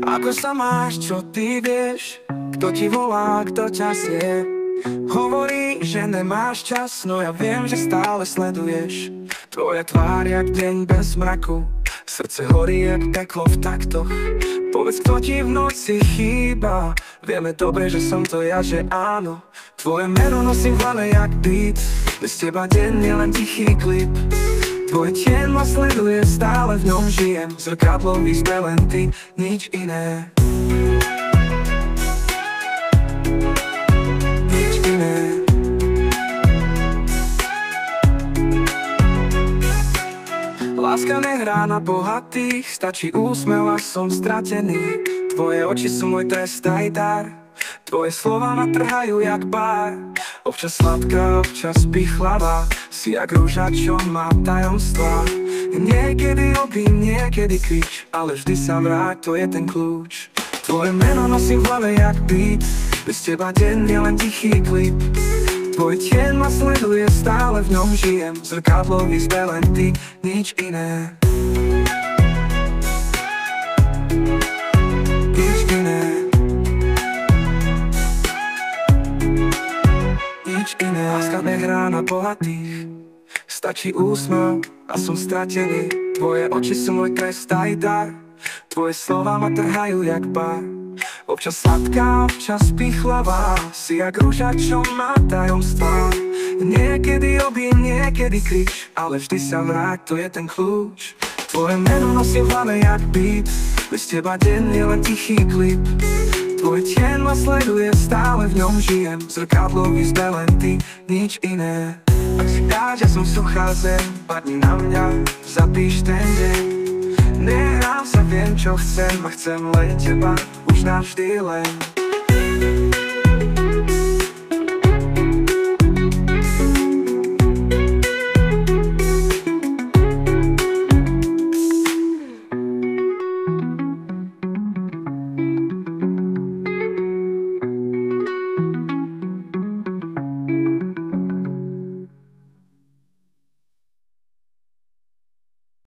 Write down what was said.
Ako sa máš, čo ty vieš? Kto ti volá, kto ťa sie? Hovorí, že nemáš čas, no ja viem, že stále sleduješ. Tvoja tvár jak deň bez mraku, srdce horí jak peklo v taktoch. Povedz, kto ti v noci chýba. Vieme dobre, že som to ja, že áno. Tvoje meno nosím v hlave jak beat. Bez teba deň je len tichý klip. Tvoj tieň ma sleduje, stále v ňom žijem. Zrkadlový sme len ty, nič iné. Nič iné. Láska nehrá na bohatých, stačí úsmev a som stratený. Tvoje oči sú môj trest aj dar. Tvoje slova ma trhajú jak bar. Občas sladká, občas pichlavá. Si jak rúža, čo má tajomstvá. Niekedy obím, niekedy krič, ale vždy sa vráť, to je ten kľúč. Tvoje meno nosím v hlave jak beat. Bez teba deň je len tichý klip. Tvoj tieň ma sleduje, stále v ňom žijem. Zrkadlový sme len ty, nič iné. Nič iné. Nič iné. Láska nehrá na bohatých, stačí úsmev a som stratený. Tvoje oči sú môj trest aj dar. Tvoje slova ma trhajú jak bar. Občas sladká, občas pichlavá. Si jak rúža, čo má tajomstvá. Niekedy obím, niekedy krič, ale vždy sa vráť, to je ten kľúč. Tvoje meno nosím v hlave jak beat. Bez teba deň je len tichý klip. Tvoj tieň ma sleduje, stále v ňom žijem. Zrkadlový sme len ty, nič iné. Ak si dáš, ja som suchá zem, padni na mňa, zapíš ten deň. Nehrám sa, viem čo chcem a chcem len teba, už navždy len.